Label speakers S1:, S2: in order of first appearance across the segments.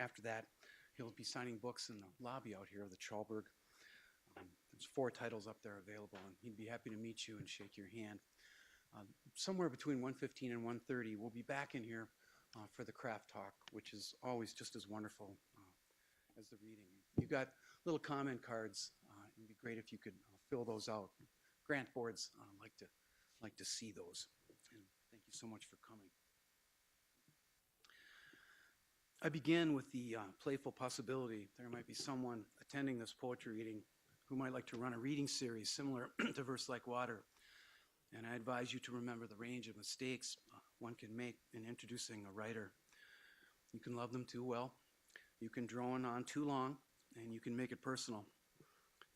S1: after that, he'll be signing books in the lobby out here of the Chalberg. There's 4 titles up there available, and he'd be happy to meet you and shake your hand. Somewhere between 1:15 and 1:30, we'll be back in here for the craft talk, which is always just as wonderful as the reading. You've got little comment cards. It'd be great if you could fill those out. Grant boards like to see those. And thank you so much for coming. I begin with the playful possibility there might be someone attending this poetry reading who might like to run a reading series similar to Verse Like Water. And I advise you to remember the range of mistakes one can make in introducing a writer. You can love them too well, you can drone on too long, and you can make it personal.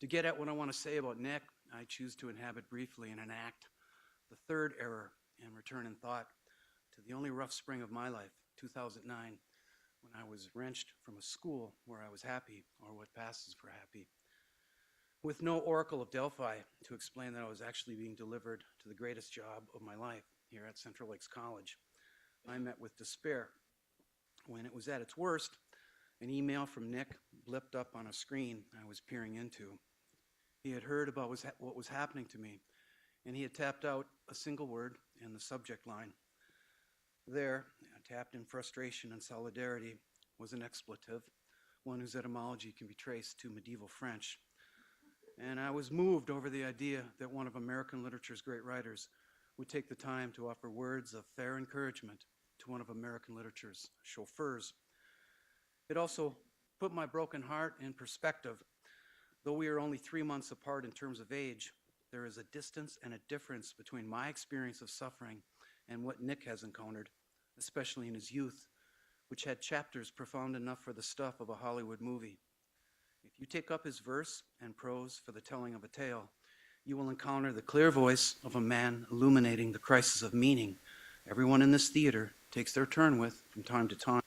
S1: To get at what I want to say about Nick, I choose to inhabit briefly and enact the third error and return in thought to the only rough spring of my life, 2009, when I was wrenched from a school where I was happy, or what passes for happy. With no oracle of Delphi to explain that I was actually being delivered to the greatest job of my life here at Central Lakes College, I met with despair. When it was at its worst, an email from Nick blipped up on a screen I was peering into. He had heard about what was happening to me, and he had tapped out a single word in the subject line. There, tapped in frustration and solidarity, was an expletive, one whose etymology can be traced to medieval French. And I was moved over the idea that one of American literature's great writers would take the time to offer words of fair encouragement to one of American literature's chauffeurs. It also put my broken heart in perspective. Though we are only 3 months apart in terms of age, there is a distance and a difference between my experience of suffering and what Nick has encountered, especially in his youth, which had chapters profound enough for the stuff of a Hollywood movie. If you take up his verse and prose for the telling of a tale, you will encounter the clear voice of a man illuminating the crisis of meaning everyone in this theater takes their turn with from time to time.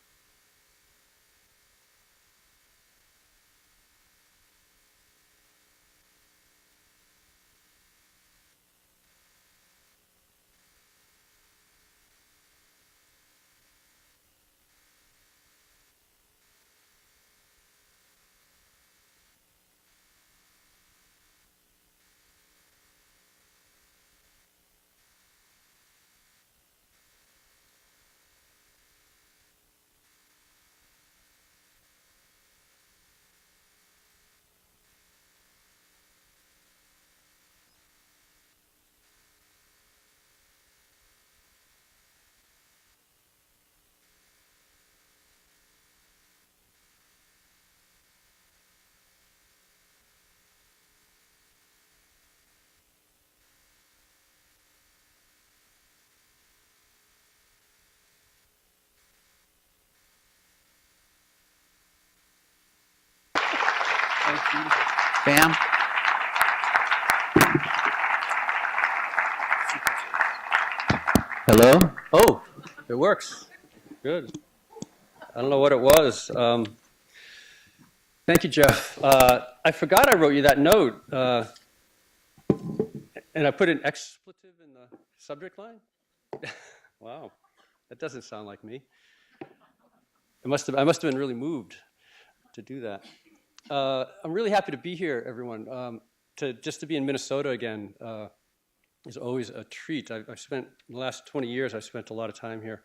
S1: Bam.
S2: Hello? Oh, it works. Good. I don't know what it was. Thank you, Jeff. I forgot I wrote you that note, and I put an expletive in the subject line. Wow, that doesn't sound like me. I must have been really moved to do that. I'm really happy to be here, everyone. Just to be in Minnesota again is always a treat. I've spent the last 20 years. I've spent a lot of time here,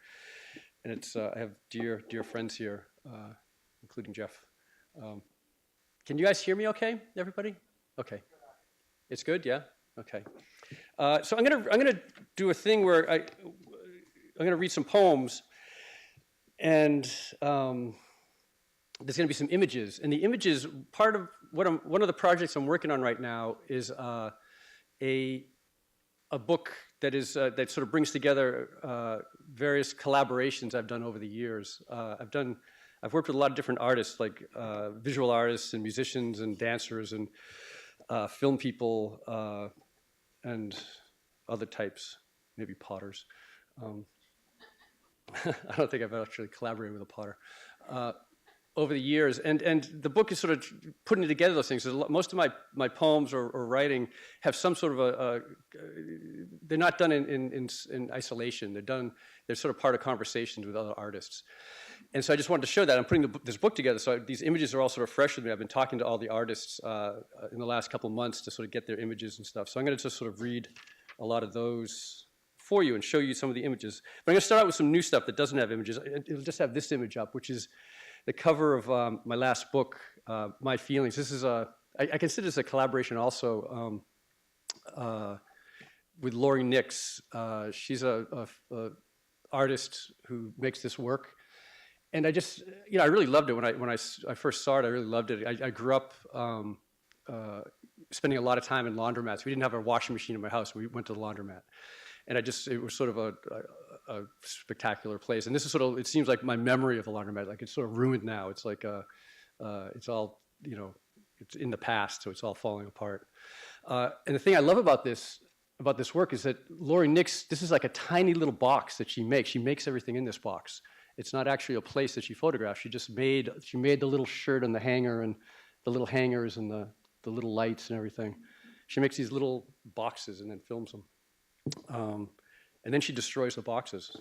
S2: and I have dear friends here, including Jeff. Can you guys hear me? Okay, everybody? Okay, it's good. Yeah. Okay. So I'm gonna do a thing where I'm gonna read some poems, and there's going to be some images, and the images, part of one of the projects I'm working on right now is a book that sort of brings together various collaborations I've done over the years. I've worked with a lot of different artists, like visual artists and musicians and dancers and film people and other types, maybe potters. I don't think I've actually collaborated with a potter. Over the years, and the book is sort of putting together those things. Most of my poems or writing have some sort of they're not done in isolation. They're sort of part of conversations with other artists. And so I just wanted to show that. I'm putting this book together, so these images are all sort of fresh with me. I've been talking to all the artists in the last couple of months to sort of get their images and stuff. So I'm going to just sort of read a lot of those for you and show you some of the images. But I'm going to start out with some new stuff that doesn't have images. It'll just have this image up, which is the cover of my last book, My Feelings. This is I consider this a collaboration also with Laurie Nix. She's a artist who makes this work. And I just, I really loved it when I first saw it. I really loved it. I grew up spending a lot of time in laundromats. We didn't have a washing machine in my house. We went to the laundromat, and it was sort of a spectacular place. And this is sort of, it seems like my memory of a laundromat, like it's sort of ruined now. It's like it's all, it's in the past, so it's all falling apart. And the thing I love about this work is that Laurie Nix, this is like a tiny little box that she makes. She makes everything in this box. It's not actually a place that she photographed. She made the little shirt and the hanger and the little hangers and the little lights and everything. She makes these little boxes and then films them. And then she destroys the boxes.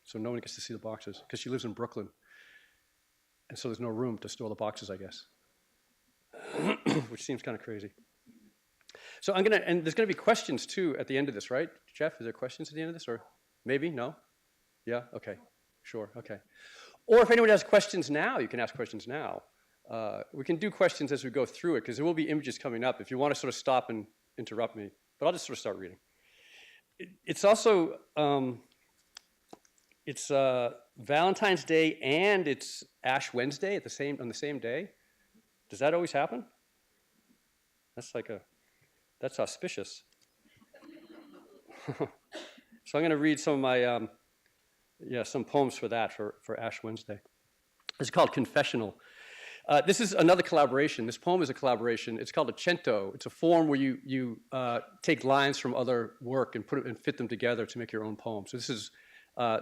S2: So no one gets to see the boxes because she lives in Brooklyn. And so there's no room to store the boxes, I guess. Which seems kind of crazy. So and there's going to be questions too at the end of this, right? Jeff, is there questions at the end of this, or maybe? No? Yeah? Okay. Sure, okay. Or if anyone has questions now, you can ask questions now. We can do questions as we go through it, because there will be images coming up if you want to sort of stop and interrupt me. But I'll just sort of start reading. It's also, it's Valentine's Day and it's Ash Wednesday on the same day. Does that always happen? That's auspicious. So I'm going to read some of my, some poems for that, for Ash Wednesday. It's called Confessional. This is another collaboration. This poem is a collaboration. It's called a cento. It's a form where you take lines from other work and fit them together to make your own poem. So this is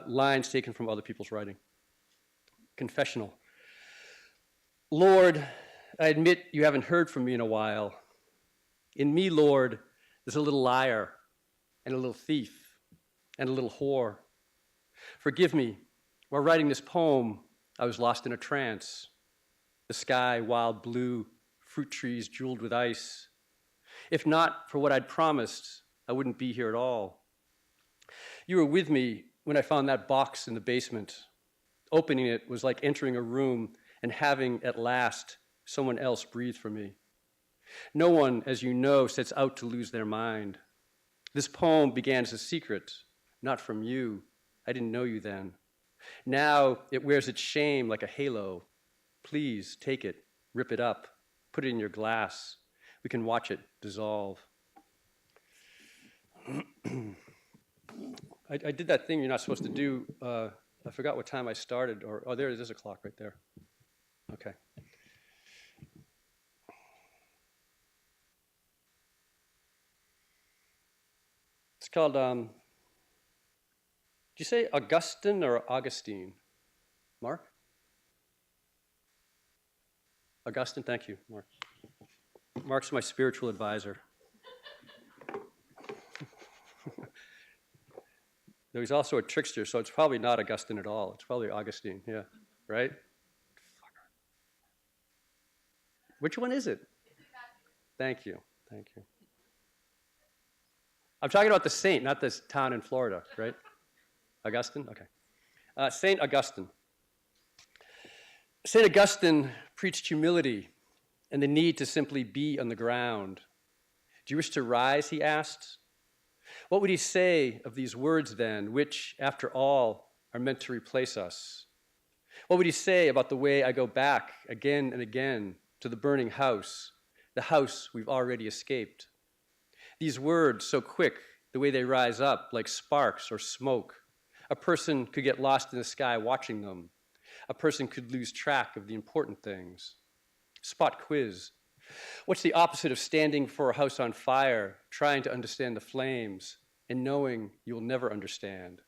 S2: lines taken from other people's writing. Confessional. Lord, I admit you haven't heard from me in a while. In me, Lord, there's a little liar and a little thief and a little whore. Forgive me, while writing this poem, I was lost in a trance. The sky, wild blue, fruit trees jeweled with ice. If not for what I'd promised, I wouldn't be here at all. You were with me when I found that box in the basement. Opening it was like entering a room and having, at last, someone else breathe for me. No one, as you know, sets out to lose their mind. This poem began as a secret, not from you. I didn't know you then. Now it wears its shame like a halo. Please take it, rip it up, put it in your glass. We can watch it dissolve. I did that thing you're not supposed to do. I forgot what time I started. There is a clock right there. Okay. It's called, did you say Augustine or Augustine? Mark? Augustine, thank you, Mark. Mark's my spiritual advisor. Though he's also a trickster, so it's probably not Augustine at all. It's probably Augustine, yeah, right? Which one is it? Thank you, thank you. I'm talking about the saint, not this town in Florida, right? Augustine? Okay. Saint Augustine. Saint Augustine preached humility and the need to simply be on the ground. Do you wish to rise, he asked. What would he say of these words then, which, after all, are meant to replace us? What would he say about the way I go back again and again to the burning house, the house we've already escaped? These words, so quick, the way they rise up like sparks or smoke. A person could get lost in the sky watching them. A person could lose track of the important things. Spot quiz. What's the opposite of standing for a house on fire, trying to understand the flames, and knowing you will never understand?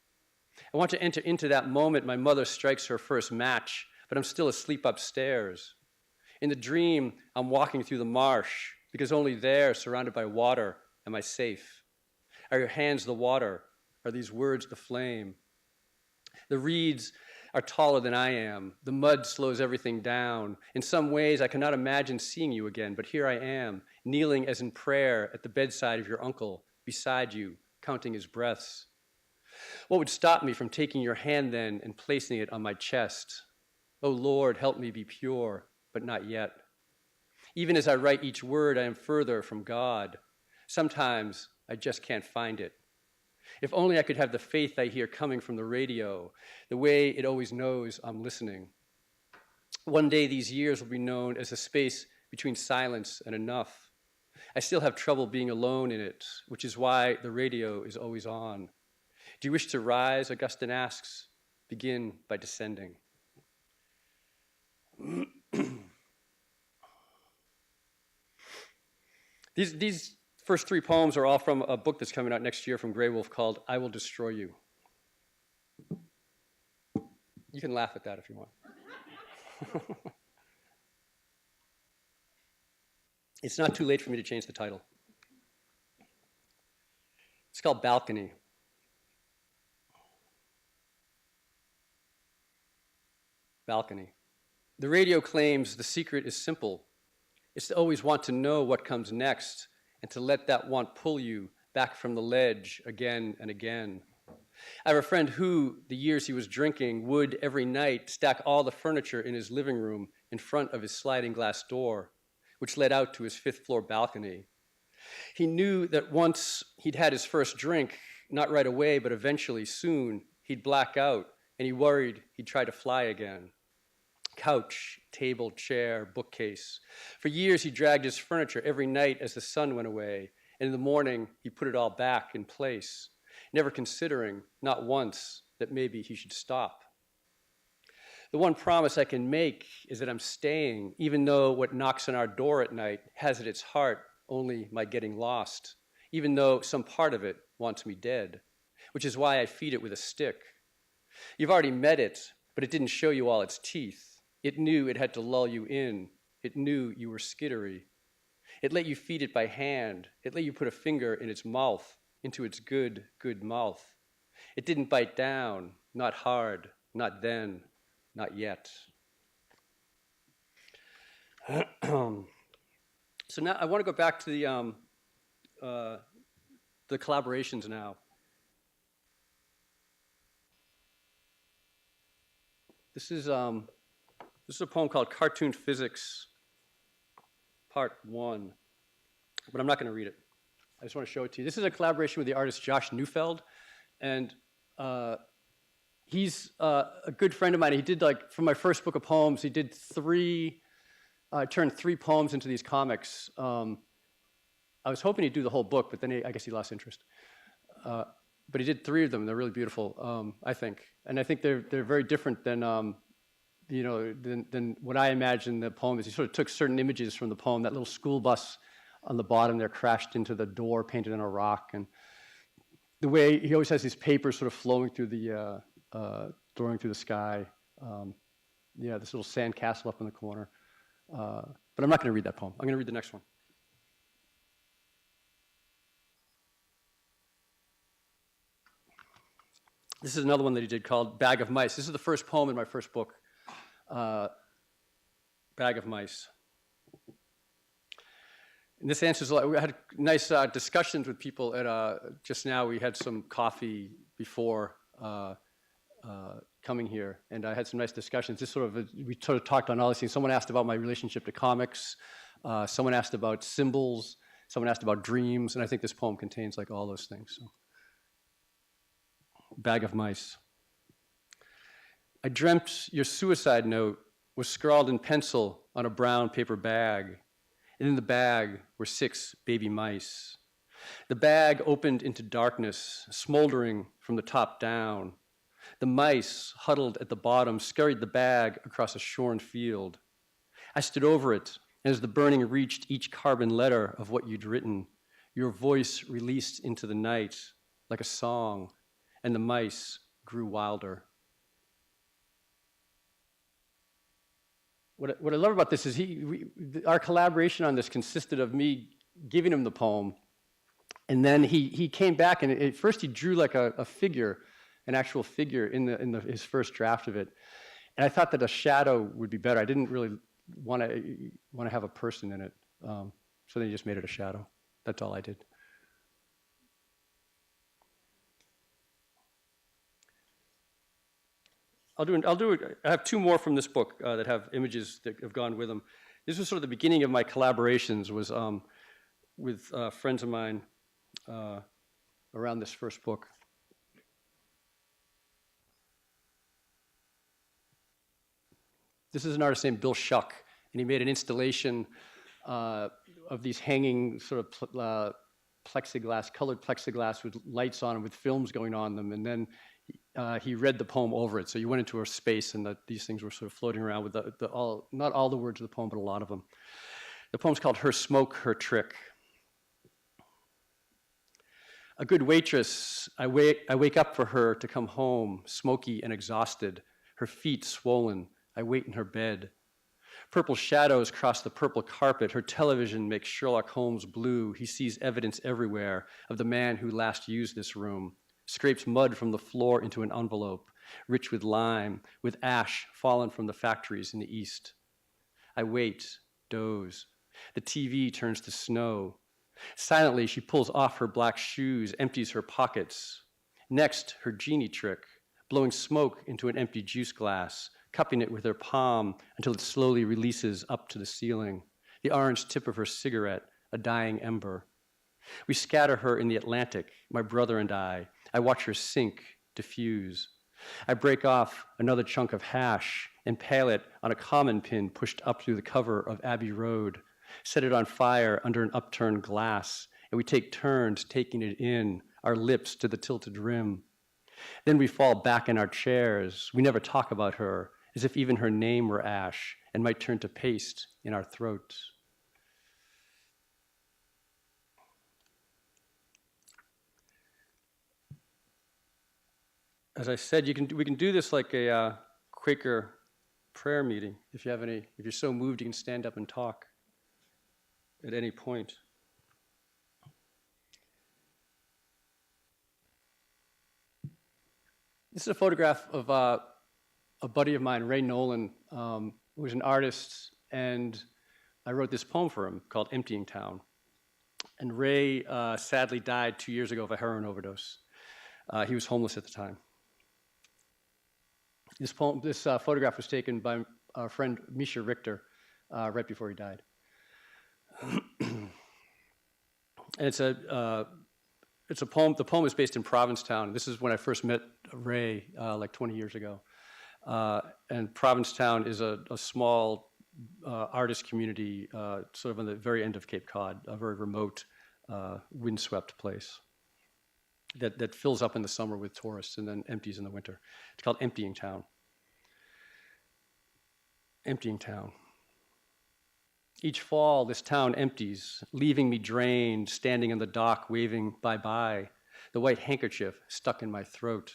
S2: I want to enter into that moment my mother strikes her first match, but I'm still asleep upstairs. In the dream, I'm walking through the marsh, because only there, surrounded by water, am I safe? Are your hands the water? Are these words the flame? The reeds are taller than I am. The mud slows everything down. In some ways, I cannot imagine seeing you again, but here I am, kneeling as in prayer at the bedside of your uncle, beside you, counting his breaths. What would stop me from taking your hand then and placing it on my chest? Oh Lord, help me be pure, but not yet. Even as I write each word, I am further from God. Sometimes I just can't find it. If only I could have the faith I hear coming from the radio, the way it always knows I'm listening. One day these years will be known as the space between silence and enough. I still have trouble being alone in it, which is why the radio is always on. Do you wish to rise, Augustine asks? Begin by descending. These first three poems are all from a book that's coming out next year from Grey Wolf called I Will Destroy You. You can laugh at that if you want. It's not too late for me to change the title. It's called Balcony. Balcony. The radio claims the secret is simple. It's to always want to know what comes next and to let that want pull you back from the ledge again and again. I have a friend who, the years he was drinking, would every night stack all the furniture in his living room in front of his sliding glass door, which led out to his fifth-floor balcony. He knew that once he'd had his first drink, not right away, but eventually, soon, he'd black out, and he worried he'd try to fly again. Couch, table, chair, bookcase. For years, he dragged his furniture every night as the sun went away, and in the morning, he put it all back in place, never considering, not once, that maybe he should stop. The one promise I can make is that I'm staying, even though what knocks on our door at night has at its heart only my getting lost, even though some part of it wants me dead, which is why I feed it with a stick. You've already met it, but it didn't show you all its teeth. It knew it had to lull you in. It knew you were skittery. It let you feed it by hand. It let you put a finger in its mouth, into its good, good mouth. It didn't bite down, not hard, not then, not yet. So now I want to go back to the collaborations now. This is a poem called Cartoon Physics, Part 1, but I'm not going to read it. I just want to show it to you. This is a collaboration with the artist Josh Neufeld, and he's a good friend of mine. He did, like, for my first book of poems, he did turned 3 poems into these comics. I was hoping he'd do the whole book, but then I guess he lost interest. But he did 3 of them. They're really beautiful, I think. And I think they're very different than than what I imagine the poem is. He sort of took certain images from the poem. That little school bus on the bottom there crashed into the door painted on a rock, and the way he always has these papers sort of flowing through the sky. This little sand castle up in the corner. But I'm not going to read that poem. I'm going to read the next one. This is another one that he did called Bag of Mice. This is the first poem in my first book, Bag of Mice. And this answers a lot. We had nice discussions with people at, just now we had some coffee before coming here, and I had some nice discussions. We sort of talked on all these things. Someone asked about my relationship to comics. Someone asked about symbols. Someone asked about dreams, and I think this poem contains like all those things. So. Bag of Mice. I dreamt your suicide note was scrawled in pencil on a brown paper bag, and in the bag were 6 baby mice. The bag opened into darkness, smoldering from the top down. The mice, huddled at the bottom, scurried the bag across a shorn field. I stood over it, and as the burning reached each carbon letter of what you'd written, your voice released into the night like a song, and the mice grew wilder. What I love about this is our collaboration on this consisted of me giving him the poem, and then he came back, and at first he drew like a figure an actual figure in his first draft of it. And I thought that a shadow would be better. I didn't really want to have a person in it. So then he just made it a shadow. That's all I did. I have two more from this book that have images that have gone with them. This was sort of the beginning of my collaborations, was with friends of mine around this first book. This is an artist named Bill Shuck, and he made an installation of these hanging sort of plexiglass, colored plexiglass with lights on them, with films going on them, and then he read the poem over it. So you went into a space, and these things were sort of floating around with not all the words of the poem, but a lot of them. The poem's called Her Smoke, Her Trick. A good waitress, I wake up for her to come home, smoky and exhausted, her feet swollen. I wait in her bed. Purple shadows cross the purple carpet. Her television makes Sherlock Holmes blue. He sees evidence everywhere of the man who last used this room. Scrapes mud from the floor into an envelope, rich with lime, with ash fallen from the factories in the east. I wait, doze. The TV turns to snow. Silently, she pulls off her black shoes, empties her pockets. Next, her genie trick, blowing smoke into an empty juice glass, cupping it with her palm until it slowly releases up to the ceiling. The orange tip of her cigarette, a dying ember. We scatter her in the Atlantic, my brother and I. I watch her sink, diffuse. I break off another chunk of hash, impale it on a common pin pushed up through the cover of Abbey Road, set it on fire under an upturned glass, and we take turns taking it in, our lips to the tilted rim. Then we fall back in our chairs. We never talk about her, as if even her name were ash and might turn to paste in our throats. As I said, we can do this like a Quaker prayer meeting. If you're so moved, you can stand up and talk at any point. This is a photograph of a buddy of mine, Ray Nolan, who was an artist, and I wrote this poem for him called Emptying Town. And Ray sadly died 2 years ago of a heroin overdose. He was homeless at the time. This photograph was taken by our friend Misha Richter right before he died. And it's a poem. The poem is based in Provincetown. This is when I first met Ray, like 20 years ago. And Provincetown is a small artist community, sort of on the very end of Cape Cod, a very remote, windswept place that fills up in the summer with tourists and then empties in the winter. It's called Emptying Town. Emptying Town. Each fall, this town empties, leaving me drained, standing on the dock, waving bye-bye, the white handkerchief stuck in my throat.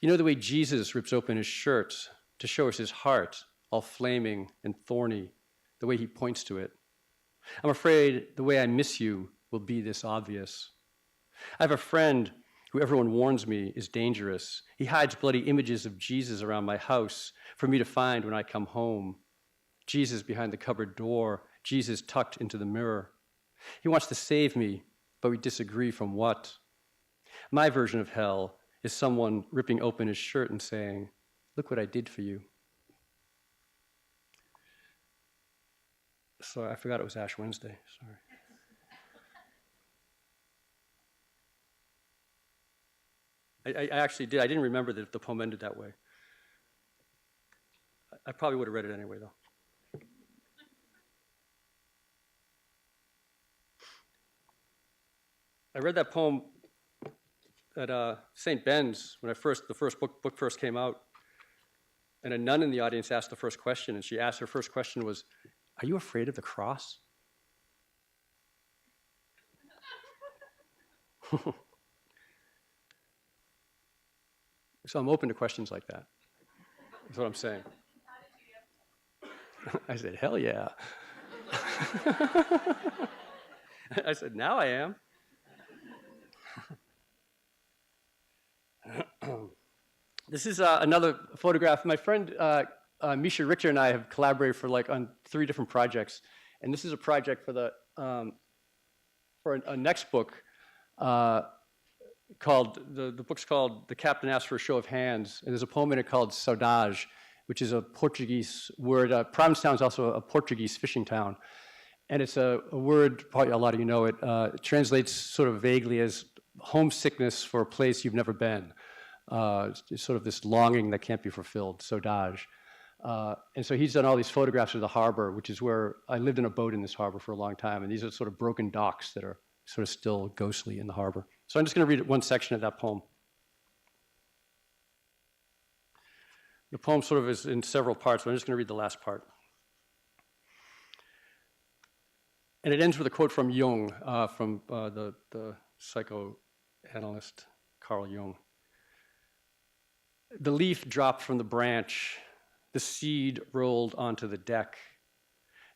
S2: You know the way Jesus rips open his shirt to show us his heart, all flaming and thorny, the way he points to it. I'm afraid the way I miss you will be this obvious. I have a friend who everyone warns me is dangerous. He hides bloody images of Jesus around my house for me to find when I come home. Jesus behind the cupboard door, Jesus tucked into the mirror. He wants to save me, but we disagree from what. My version of hell is someone ripping open his shirt and saying, "Look what I did for you." Sorry, I forgot it was Ash Wednesday, sorry. I actually did. I didn't remember that the poem ended that way. I probably would have read it anyway, though. I read that poem at St. Ben's when the first book first came out, and a nun in the audience asked the first question, and her first question was, "Are you afraid of the cross?" So I'm open to questions like that. That's what I'm saying. I said, hell yeah. I said, now I am. This is another photograph. My friend Misha Richter and I have collaborated for on 3 different projects, and this is a project for a next book called the book's called "The Captain Asked for a Show of Hands," and there's a poem in it called "Saudade," which is a Portuguese word. Provincetown is also a Portuguese fishing town, and it's a word probably a lot of you know it. It translates sort of vaguely as homesickness for a place you've never been. It's sort of this longing that can't be fulfilled, saudade. And so he's done all these photographs of the harbor, which is where I lived in a boat in this harbor for a long time. And these are sort of broken docks that are sort of still ghostly in the harbor. So I'm just going to read one section of that poem. The poem sort of is in several parts, but I'm just going to read the last part. And it ends with a quote from Jung, from the psychoanalyst Carl Jung. The leaf dropped from the branch. The seed rolled onto the deck.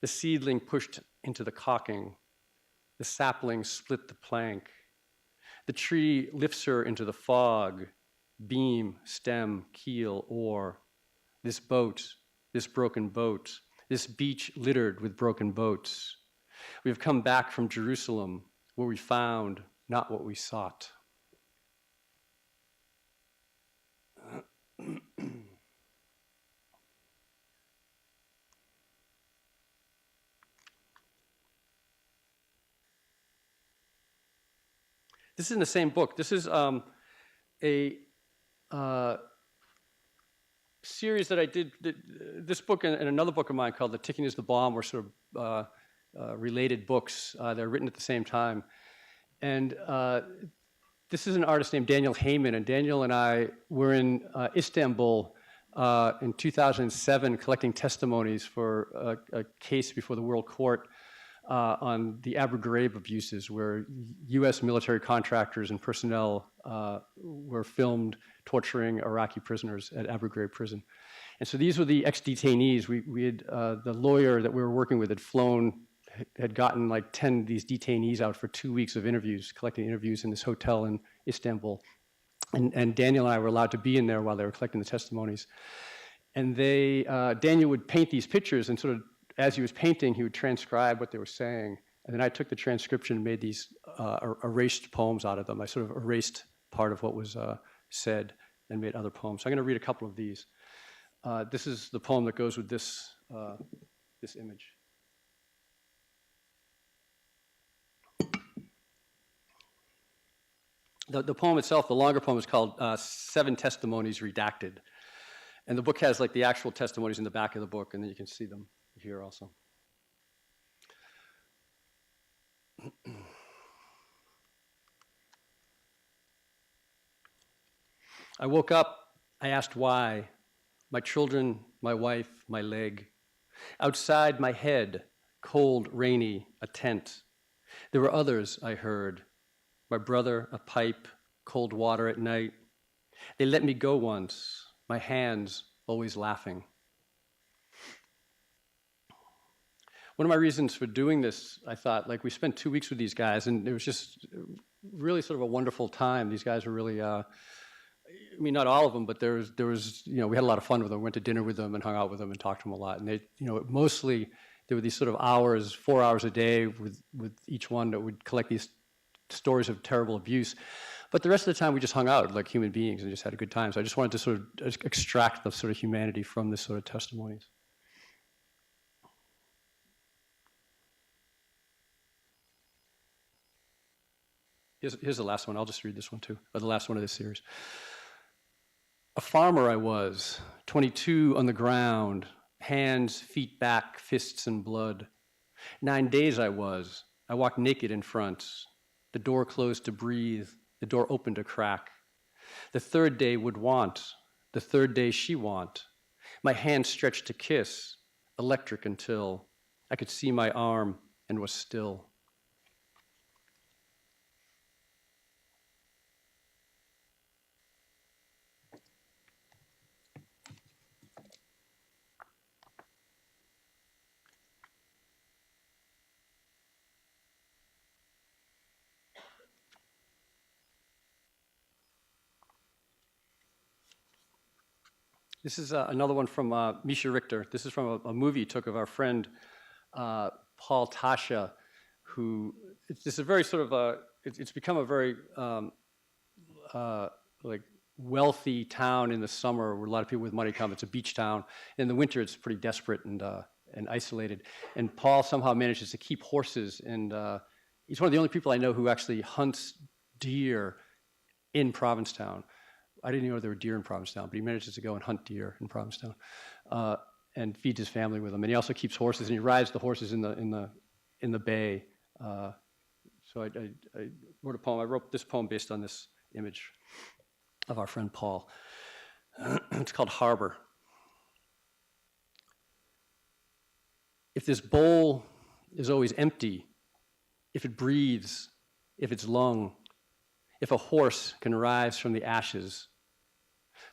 S2: The seedling pushed into the caulking. The sapling split the plank. The tree lifts her into the fog. Beam, stem, keel, oar. This boat, this broken boat, this beach littered with broken boats. We have come back from Jerusalem, where we found not what we sought. This is in the same book. This is a series that I did. This book and another book of mine called "The Ticking is the Bomb" were sort of related books. They're written at the same time. And this is an artist named Daniel Heyman. And Daniel and I were in Istanbul in 2007 collecting testimonies for a case before the World Court on the Abu Ghraib abuses, where U.S. military contractors and personnel were filmed torturing Iraqi prisoners at Abu Ghraib prison. And so these were the ex-detainees. We had, the lawyer that we were working with had gotten like 10 of these detainees out for 2 weeks of interviews, collecting interviews in this hotel in Istanbul. And Daniel and I were allowed to be in there while they were collecting the testimonies. And Daniel would paint these pictures, and sort of as he was painting, he would transcribe what they were saying. And then I took the transcription and made these erased poems out of them. I sort of erased part of what was said and made other poems. So I'm going to read a couple of these. This is the poem that goes with this image. The poem itself, the longer poem, is called Seven Testimonies Redacted. And the book has like the actual testimonies in the back of the book, and then you can see them here also. I woke up, I asked why. My children, my wife, my leg. Outside my head, cold, rainy, a tent. There were others, I heard. My brother, a pipe, cold water at night. They let me go once, my hands always laughing. One of my reasons for doing this, I thought, like we spent 2 weeks with these guys, and it was just really sort of a wonderful time. These guys were really, I mean, not all of them, but there was, we had a lot of fun with them. We went to dinner with them and hung out with them and talked to them a lot. And they, mostly there were these sort of hours, 4 hours a day with each one that would collect these stories of terrible abuse. But the rest of the time we just hung out like human beings and just had a good time. So I just wanted to sort of extract the sort of humanity from this sort of testimonies. Here's the last one. I'll just read this one too, or the last one of this series. A farmer I was, 22 on the ground, hands, feet back, fists and blood. 9 days I walked naked in front. The door closed to breathe, the door opened to crack. The third day would want, the third day she want. My hand stretched to kiss, electric until I could see my arm and was still. This is another one from Misha Richter. This is from a movie he took of our friend Paul Tasha, who, it's a very sort of it's become a very like wealthy town in the summer where a lot of people with money come. It's a beach town. In the winter, it's pretty desperate and isolated. And Paul somehow manages to keep horses, and he's one of the only people I know who actually hunts deer in Provincetown. I didn't know there were deer in Provincetown, but he manages to go and hunt deer in Provincetown, and feeds his family with them. And he also keeps horses, and he rides the horses in the bay. So I wrote a poem. I wrote this poem based on this image of our friend Paul. It's called Harbor. If this bowl is always empty, if it breathes, if it's lung, if a horse can rise from the ashes.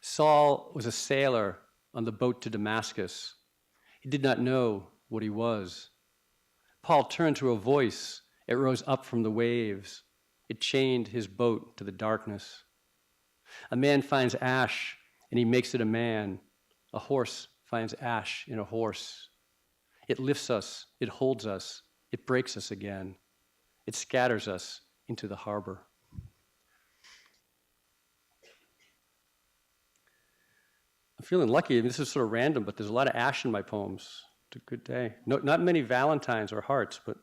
S2: Saul was a sailor on the boat to Damascus. He did not know what he was. Paul turned to a voice. It rose up from the waves. It chained his boat to the darkness. A man finds ash, and he makes it a man. A horse finds ash in a horse. It lifts us, it holds us, it breaks us again. It scatters us into the harbor. I'm feeling lucky. I mean, this is sort of random, but there's a lot of ash in my poems. It's a good day. No, not many valentines or hearts, but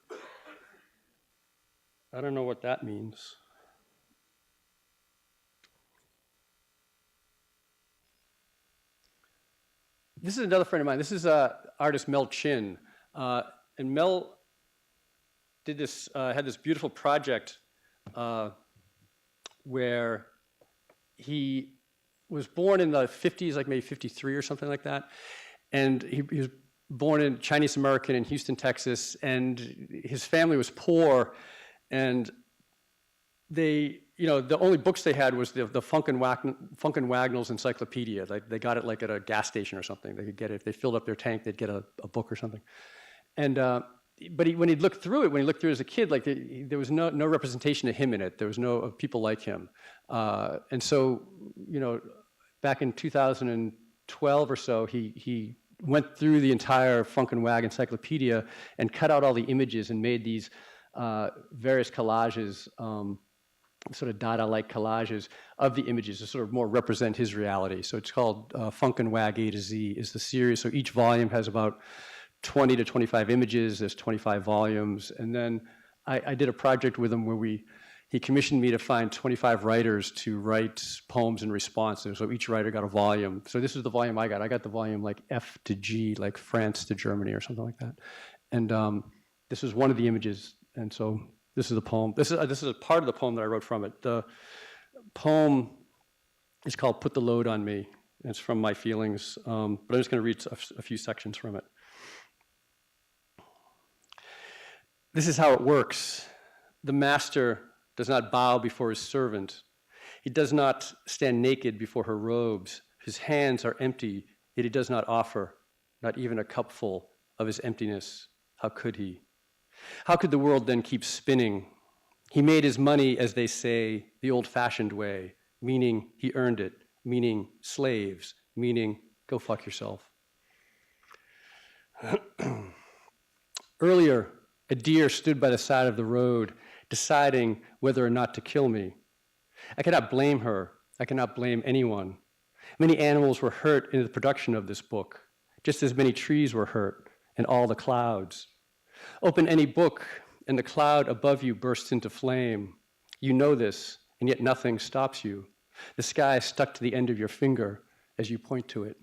S2: I don't know what that means. This is another friend of mine. This is artist Mel Chin. And Mel did this, had this beautiful project where he was born in the 50s, like maybe 53 or something like that. And he was born in Chinese American in Houston, Texas, and his family was poor. And they, the only books they had was the Funkin' Wagnalls Encyclopedia. Like they got it like at a gas station or something. They could get it if they filled up their tank. They'd get a book or something. And but when he looked through it as a kid, like there was no representation of him in it. There was no people like him. And so, back in 2012 or so, he went through the entire Funkin' Wag Encyclopedia and cut out all the images and made these various collages, sort of Dada-like collages of the images to sort of more represent his reality. So it's called Funkin' Wag A to Z is the series. So each volume has about 20 to 25 images. There's 25 volumes. And then I did a project with him where he commissioned me to find 25 writers to write poems in response. And so each writer got a volume. So this is the volume I got. I got the volume like F to G, like France to Germany or something like that. And this is one of the images. And so this is the poem. This is a part of the poem that I wrote from it. The poem is called Put the Load on Me. It's from my feelings, but I'm just going to read a few sections from it. This is how it works. The master does not bow before his servant. He does not stand naked before her robes. His hands are empty, yet he does not offer, not even a cupful of his emptiness. How could he? How could the world then keep spinning? He made his money, as they say, the old-fashioned way, meaning he earned it, meaning slaves, meaning go fuck yourself. Earlier, a deer stood by the side of the road, deciding whether or not to kill me. I cannot blame her. I cannot blame anyone. Many animals were hurt in the production of this book, just as many trees were hurt, and all the clouds. Open any book, and the cloud above you bursts into flame. You know this, and yet nothing stops you. The sky is stuck to the end of your finger as you point to it.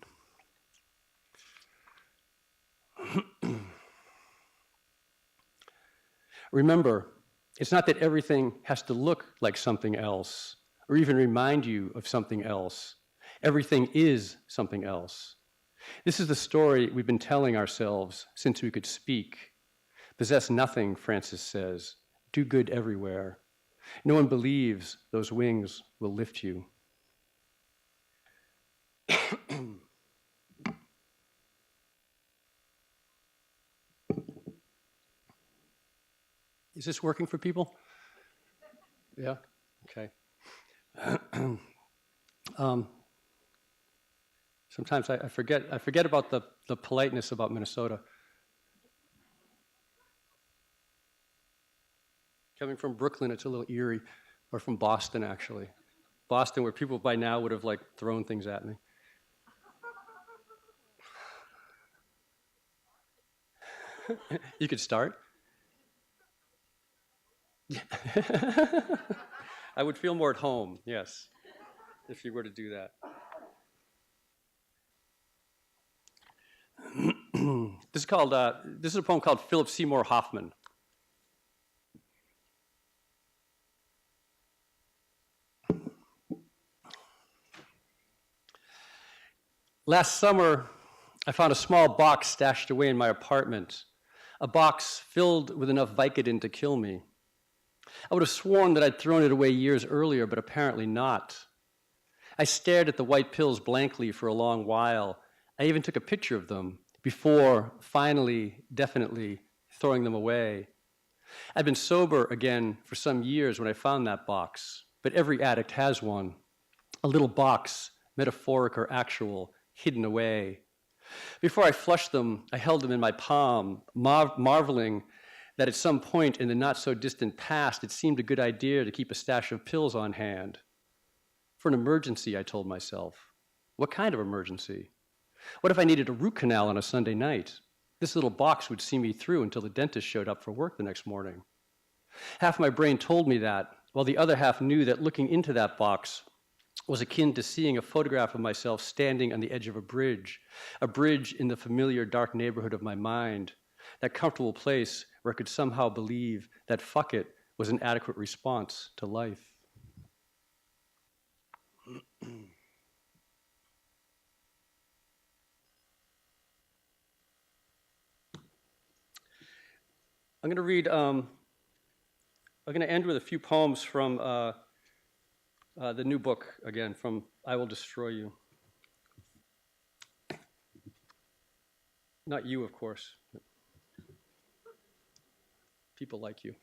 S2: Remember, it's not that everything has to look like something else, or even remind you of something else. Everything is something else. This is the story we've been telling ourselves since we could speak. Possess nothing, Francis says. Do good everywhere. No one believes those wings will lift you. Is this working for people? Yeah? Okay. Sometimes I forget about the politeness about Minnesota. Coming from Brooklyn, it's a little eerie, or from Boston, actually. Boston, where people by now would have like thrown things at me. You could start. I would feel more at home, yes, if you were to do that. This is a poem called Philip Seymour Hoffman. Last summer, I found a small box stashed away in my apartment, a box filled with enough Vicodin to kill me. I would have sworn that I'd thrown it away years earlier, but apparently not. I stared at the white pills blankly for a long while. I even took a picture of them before finally, definitely throwing them away. I'd been sober again for some years when I found that box, but every addict has one. A little box, metaphoric or actual, hidden away. Before I flushed them, I held them in my palm, marveling that at some point in the not-so-distant past, it seemed a good idea to keep a stash of pills on hand. For an emergency, I told myself. What kind of emergency? What if I needed a root canal on a Sunday night? This little box would see me through until the dentist showed up for work the next morning. Half my brain told me that, while the other half knew that looking into that box was akin to seeing a photograph of myself standing on the edge of a bridge in the familiar dark neighborhood of my mind, that comfortable place where I could somehow believe that fuck it was an adequate response to life. I'm going to read, I'm going to end with a few poems from the new book, again, from I Will Destroy You. Not you, of course. But people like you.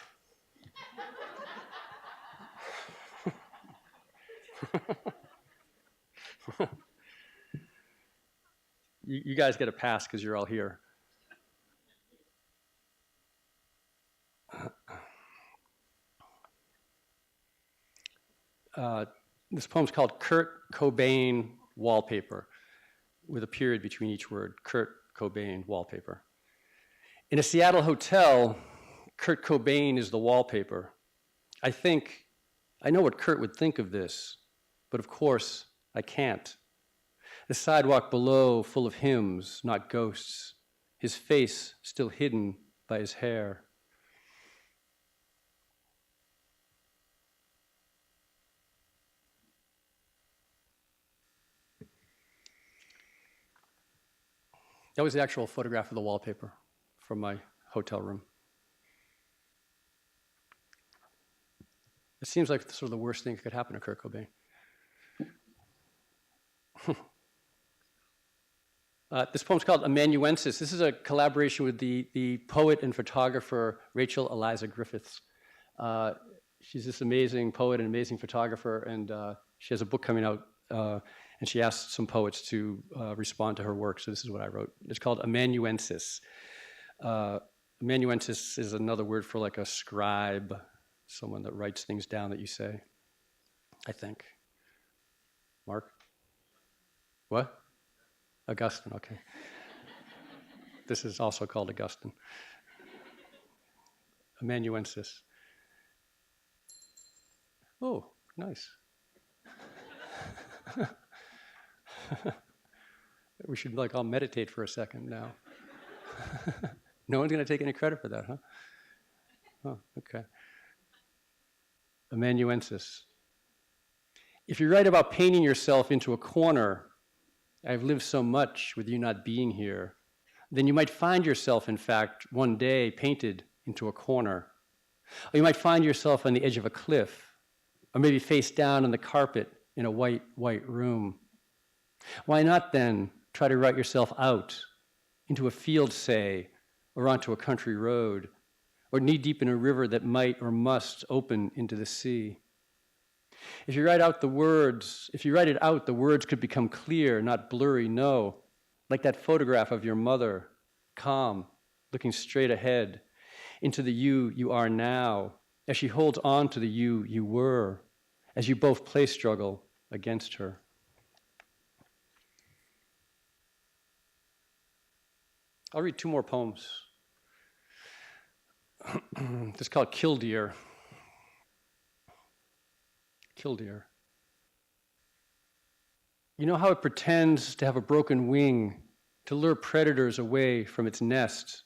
S2: You guys get a pass because you're all here. This poem's called Kurt Cobain Wallpaper, with a period between each word. Kurt Cobain Wallpaper. In a Seattle hotel, Kurt Cobain is the wallpaper. I know what Kurt would think of this, but of course, I can't. The sidewalk below full of hymns, not ghosts, his face still hidden by his hair. That was the actual photograph of the wallpaper from my hotel room. It seems like sort of the worst thing that could happen to Kurt Cobain. This poem's called Amanuensis. This is a collaboration with the poet and photographer Rachel Eliza Griffiths. She's this amazing poet and amazing photographer, and she has a book coming out, and she asked some poets to respond to her work, so this is what I wrote. It's called Amanuensis. Amanuensis is another word for like a scribe, someone that writes things down that you say, I think. Mark? What? Augustine, okay. This is also called Augustine. Amanuensis. Oh, nice. We should like all meditate for a second now. No one's going to take any credit for that, huh? Oh, okay. Amanuensis. If you write about painting yourself into a corner, I've lived so much with you not being here, then you might find yourself, in fact, one day painted into a corner. Or you might find yourself on the edge of a cliff, or maybe face down on the carpet in a white room. Why not then try to write yourself out into a field, say, or onto a country road, or knee-deep in a river that might or must open into the sea? If you write it out, the words could become clear, not blurry, no. Like that photograph of your mother, calm, looking straight ahead, into the you are now, as she holds on to the you were, as you both play struggle against her. I'll read 2 more poems. This is called Killdeer. Killdeer. You know how it pretends to have a broken wing to lure predators away from its nest,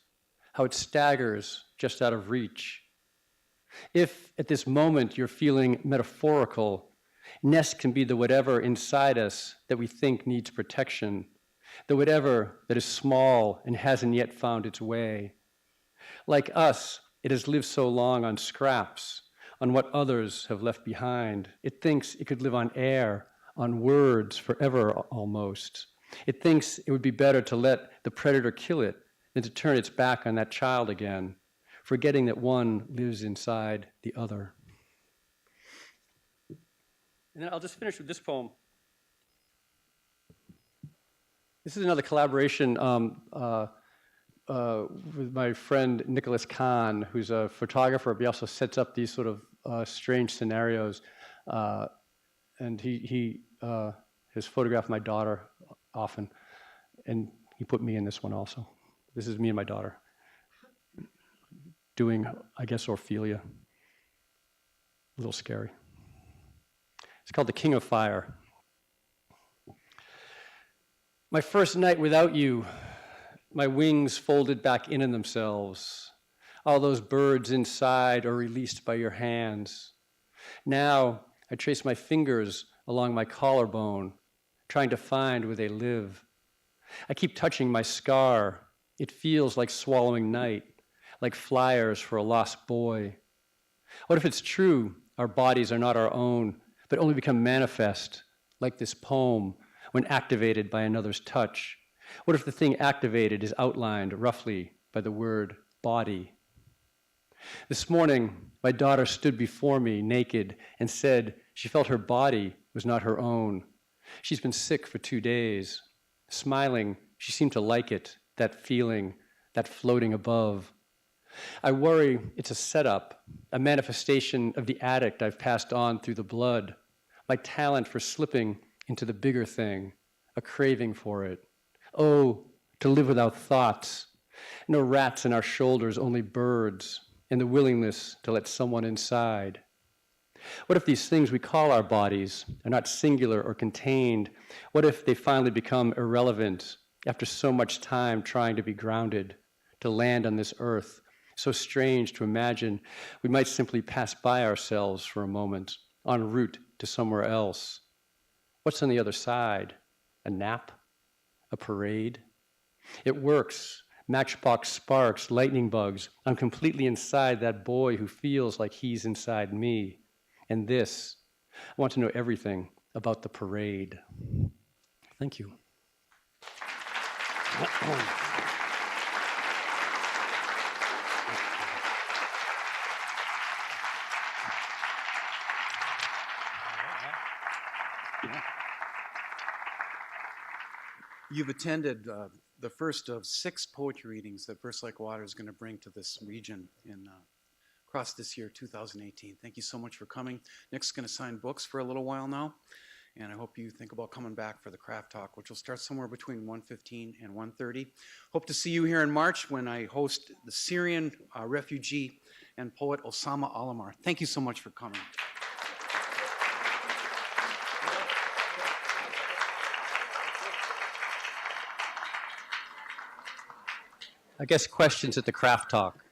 S2: how it staggers just out of reach. If at this moment you're feeling metaphorical, nest can be the whatever inside us that we think needs protection, the whatever that is small and hasn't yet found its way. Like us, it has lived so long on scraps, on what others have left behind. It thinks it could live on air, on words forever almost. It thinks it would be better to let the predator kill it than to turn its back on that child again, forgetting that one lives inside the other. And then I'll just finish with this poem. This is another collaboration with my friend Nicholas Kahn, who's a photographer, but he also sets up these sort of strange scenarios. And he has photographed my daughter often, and he put me in this one also. This is me and my daughter doing, I guess, Ophelia. A little scary. It's called The King of Fire. My first night without you, my wings folded back in themselves. All those birds inside are released by your hands. Now I trace my fingers along my collarbone, trying to find where they live. I keep touching my scar. It feels like swallowing night, like flyers for a lost boy. What if it's true our bodies are not our own, but only become manifest, like this poem, when activated by another's touch? What if the thing activated is outlined roughly by the word body? This morning, my daughter stood before me naked and said she felt her body was not her own. She's been sick for 2 days. Smiling, she seemed to like it, that feeling, that floating above. I worry it's a setup, a manifestation of the addict I've passed on through the blood, my talent for slipping into the bigger thing, a craving for it. Oh, to live without thoughts. No rats in our shoulders, only birds, and the willingness to let someone inside. What if these things we call our bodies are not singular or contained? What if they finally become irrelevant after so much time trying to be grounded, to land on this earth? So strange to imagine we might simply pass by ourselves for a moment, en route to somewhere else. What's on the other side? A nap? A parade? It works. Matchbox sparks, lightning bugs. I'm completely inside that boy who feels like he's inside me. And this, I want to know everything about the parade. Thank you.
S1: You've attended the first of 6 poetry readings that Verse Like Water is going to bring to this region across this year, 2018. Thank you so much for coming. Nick's going to sign books for a little while now, and I hope you think about coming back for the Craft Talk, which will start somewhere between 1:15 and 1:30. Hope to see you here in March when I host the Syrian refugee and poet Osama Alamar. Thank you so much for coming.
S2: I guess questions at the Craft Talk.